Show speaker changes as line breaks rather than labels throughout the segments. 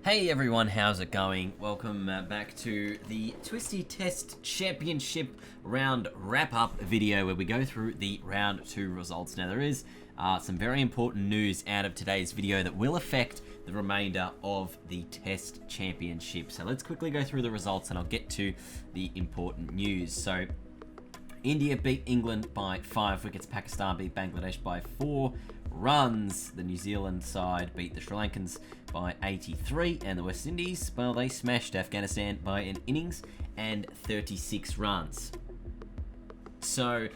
Hey everyone, how's it going? Welcome back to the Twisty Test Championship round wrap-up video where we go through the round 2 results. Now there is some very important news out of today's video that will affect the remainder of the Test Championship. So let's quickly go through the results and I'll get to the important news. So India beat England by 5 wickets, Pakistan beat Bangladesh by 4 runs. The New Zealand side beat the Sri Lankans by 83, and the West Indies, well, they smashed Afghanistan by an innings and 36 runs. So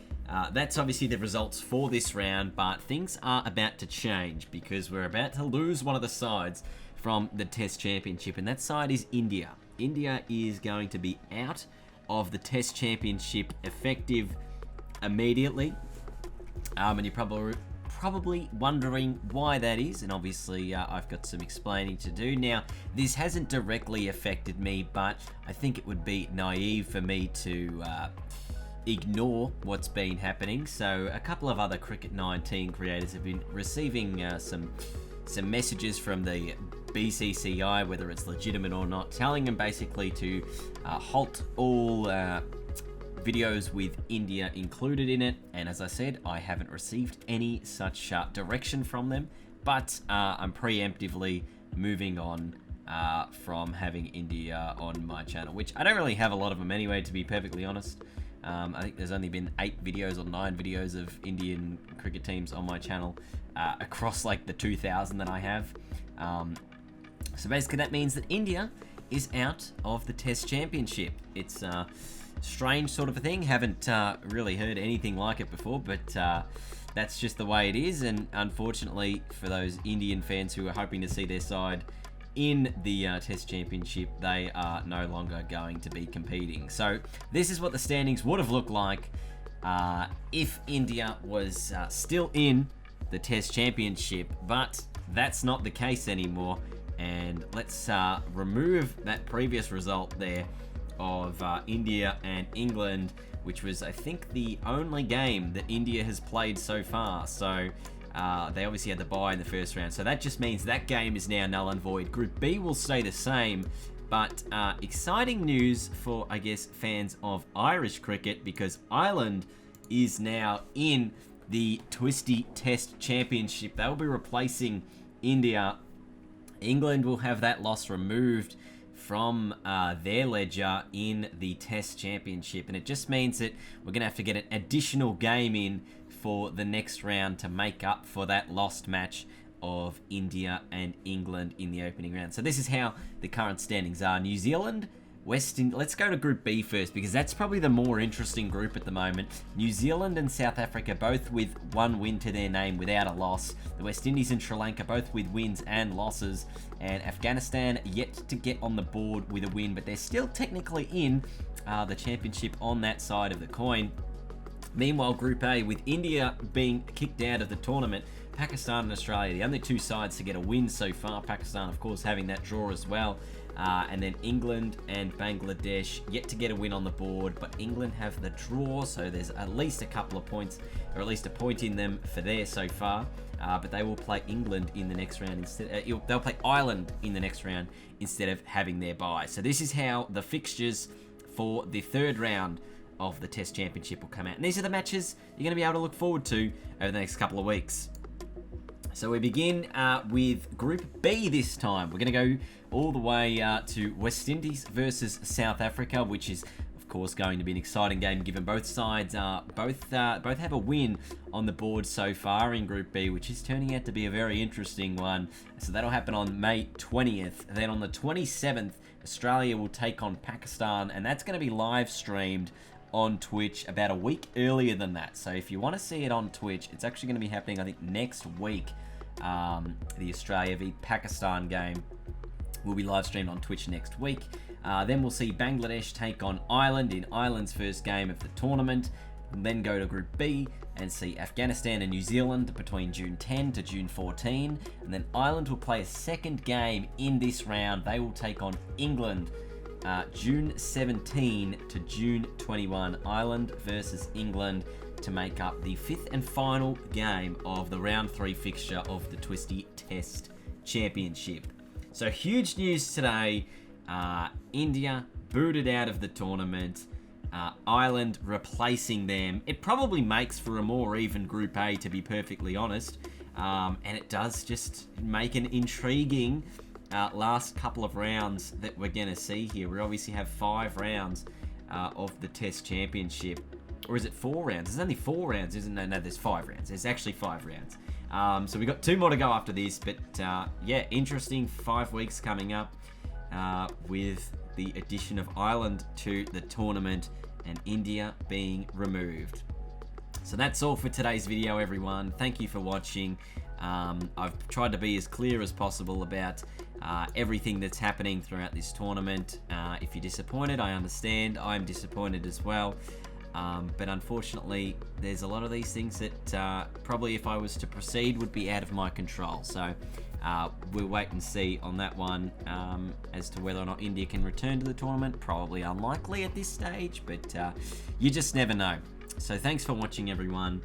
that's obviously the results for this round, but things are about to change because we're about to lose one of the sides from the Test Championship, and that side is India. India is going to be out of the Test Championship effective immediately, and you're probably wondering why that is, and obviously I've got some explaining to do. Now, this hasn't directly affected me, but I think it would be naive for me to ignore what's been happening. So a couple of other Cricket 19 creators have been receiving some messages from the BCCI, whether it's legitimate or not, telling them basically to halt all videos with India included in it. And as I said, I haven't received any such direction from them, but I'm preemptively moving on from having India on my channel, which I don't really have a lot of them anyway, to be perfectly honest. I think there's only been 8 videos or 9 videos of Indian cricket teams on my channel across like the 2,000 that I have. So basically that means that India is out of the Test Championship. It's strange sort of a thing. Haven't really heard anything like it before, but that's just the way it is. And unfortunately for those Indian fans who are hoping to see their side in the Test Championship, they are no longer going to be competing. So this is what the standings would have looked like if India was still in the Test Championship, but that's not the case anymore. And let's remove that previous result there of India and England, which was, I think, the only game that India has played so far. So they obviously had the bye in the first round, so that just means that game is now null and void. Group B will stay the same, but exciting news for, I guess, fans of Irish cricket, because Ireland is now in the Twisty Test Championship. They will be replacing India. England will have that loss removed from their ledger in the Test Championship, and it just means that we're going to have to get an additional game in for the next round to make up for that lost match of India and England in the opening round. So this is how the current standings are. New Zealand, let's go to Group B first, because that's probably the more interesting group at the moment. New Zealand and South Africa both with 1 win to their name without a loss. The West Indies and Sri Lanka both with wins and losses. And Afghanistan yet to get on the board with a win, but they're still technically in the championship on that side of the coin. Meanwhile, Group A, with India being kicked out of the tournament, Pakistan and Australia, the only 2 sides to get a win so far. Pakistan, of course, having that draw as well. And then England and Bangladesh yet to get a win on the board, but England have the draw, so there's at least a couple of points, or at least a point in them for there so far. But they will play England in the next round instead. They'll play Ireland in the next round instead of having their bye. So this is how the fixtures for the 3rd round of the Test Championship will come out. And these are the matches you're going to be able to look forward to over the next couple of weeks. So we begin with Group B this time. We're going to go all the way to West Indies versus South Africa, which is, of course, going to be an exciting game given both sides both have a win on the board so far in Group B, which is turning out to be a very interesting one. So that'll happen on May 20th. Then on the 27th, Australia will take on Pakistan, and that's going to be live streamed on Twitch about a week earlier than that. So if you want to see it on Twitch, it's actually going to be happening, I think, next week. The Australia v Pakistan game will be live streamed on Twitch next week. Then we'll see Bangladesh take on Ireland in Ireland's first game of the tournament. And then go to Group B and see Afghanistan and New Zealand between June 10 to June 14. And then Ireland will play a second game in this round. They will take on England June 17 to June 21. Ireland versus England to make up the 5th and final game of the round 3 fixture of the Twisty Test Championship. So huge news today. India booted out of the tournament. Ireland replacing them. It probably makes for a more even Group A, to be perfectly honest. And it does just make an intriguing last couple of rounds that we're going to see here. We obviously have 5 rounds of the Test Championship. Or is it 4 rounds? There's only 4 rounds, isn't there? No, there's 5 rounds. There's actually 5 rounds. So we've got 2 more to go after this. But yeah, interesting 5 weeks coming up with the addition of Ireland to the tournament and India being removed. So that's all for today's video, everyone. Thank you for watching. I've tried to be as clear as possible about everything that's happening throughout this tournament. If you're disappointed, I understand. I'm disappointed as well. But unfortunately, there's a lot of these things that probably if I was to proceed would be out of my control. So we'll wait and see on that one as to whether or not India can return to the tournament. Probably unlikely at this stage, but you just never know. So thanks for watching, everyone.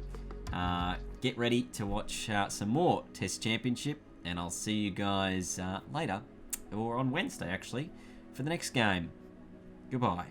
Get ready to watch some more Test Championship, and I'll see you guys later, or on Wednesday actually, for the next game. Goodbye.